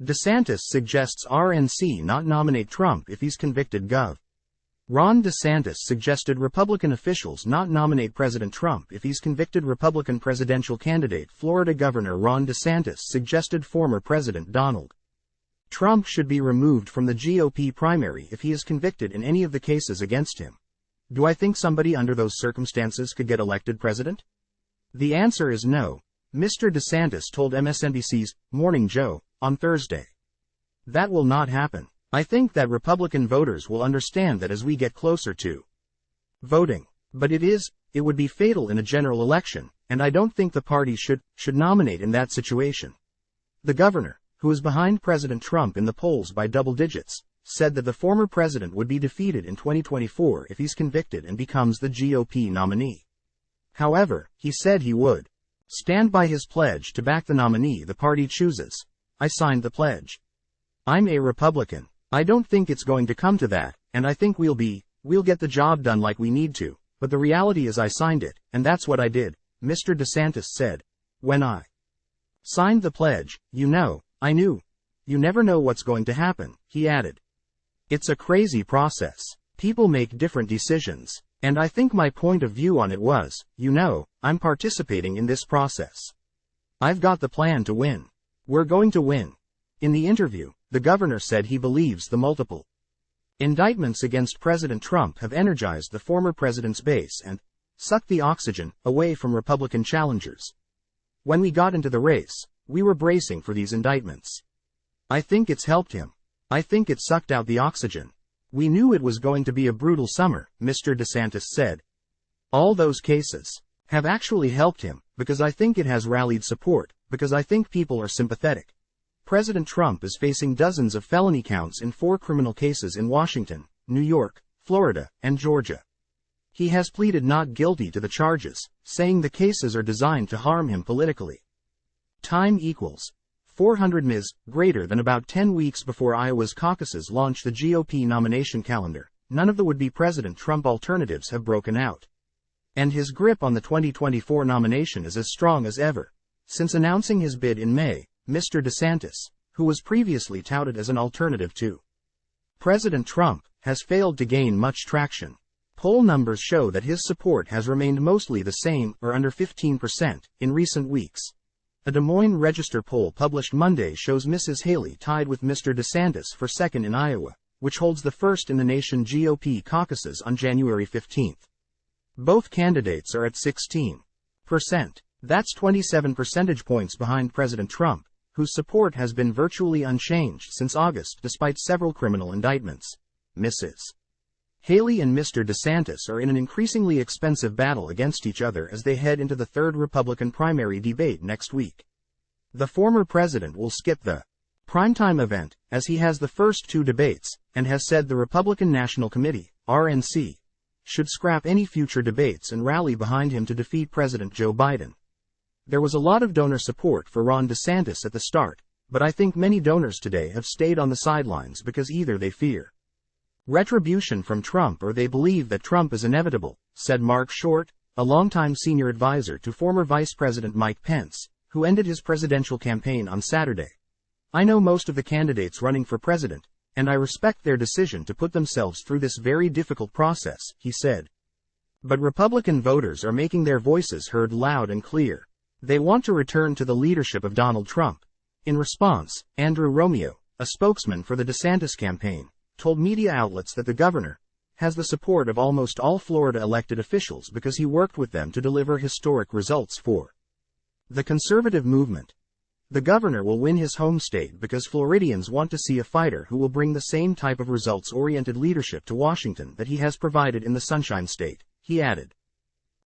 DeSantis suggests RNC not nominate Trump if he's convicted. Gov. Ron DeSantis suggested Republican officials not nominate President Trump if he's convicted. Republican presidential candidate Florida Governor Ron DeSantis suggested former President Donald Trump should be removed from the GOP primary if he is convicted in any of the cases against him. Do I think somebody under those circumstances could get elected president? The answer is no, Mr. DeSantis told MSNBC's Morning Joe on Thursday. That will not happen. I think that Republican voters will understand that as we get closer to voting. But it would be fatal in a general election, and I don't think the party should nominate in that situation. The governor, who is behind President Trump in the polls by double digits, said that the former president would be defeated in 2024 if he's convicted and becomes the GOP nominee. However, he said he would stand by his pledge to back the nominee the party chooses. I signed the pledge. I'm a Republican. I don't think it's going to come to that, and I think we'll get the job done like we need to, but the reality is I signed it, and that's what I did, Mr. DeSantis said. When I signed the pledge, I knew. You never know what's going to happen, he added. It's a crazy process. People make different decisions, and I think my point of view on it was, I'm participating in this process. I've got the plan to win. We're going to win. In the interview, the governor said he believes the multiple indictments against President Trump have energized the former president's base and sucked the oxygen away from Republican challengers. When we got into the race, we were bracing for these indictments. I think it's helped him. I think it sucked out the oxygen. We knew it was going to be a brutal summer, Mr. DeSantis said. All those cases have actually helped him, because I think it has rallied support, because I think people are sympathetic. President Trump is facing dozens of felony counts in 4 criminal cases in Washington, New York, Florida, and Georgia. He has pleaded not guilty to the charges, saying the cases are designed to harm him politically. Time equals 400 ms, greater than about 10 weeks before Iowa's caucuses launch the GOP nomination calendar. None of the would-be President Trump alternatives have broken out. And his grip on the 2024 nomination is as strong as ever. Since announcing his bid in May, Mr. DeSantis, who was previously touted as an alternative to President Trump, has failed to gain much traction. Poll numbers show that his support has remained mostly the same, or under 15%, in recent weeks. A Des Moines Register poll published Monday shows Mrs. Haley tied with Mr. DeSantis for second in Iowa, which holds the first in the nation GOP caucuses on January 15. Both candidates are at 16%. That's 27 percentage points behind President Trump, whose support has been virtually unchanged since August despite several criminal indictments. Mrs. Haley and Mr. DeSantis are in an increasingly expensive battle against each other as they head into the third Republican primary debate next week. The former president will skip the primetime event, as he has the first 2 debates, and has said the Republican National Committee, RNC, should scrap any future debates and rally behind him to defeat President Joe Biden. There was a lot of donor support for Ron DeSantis at the start, but I think many donors today have stayed on the sidelines because either they fear retribution from Trump or they believe that Trump is inevitable, said Mark Short, a longtime senior advisor to former Vice President Mike Pence, who ended his presidential campaign on Saturday. I know most of the candidates running for president, and I respect their decision to put themselves through this very difficult process, he said. But Republican voters are making their voices heard loud and clear. They want to return to the leadership of Donald Trump. In response, Andrew Romeo, a spokesman for the DeSantis campaign, told media outlets that the governor has the support of almost all Florida elected officials because he worked with them to deliver historic results for the conservative movement. The governor will win his home state because Floridians want to see a fighter who will bring the same type of results-oriented leadership to Washington that he has provided in the Sunshine State, he added.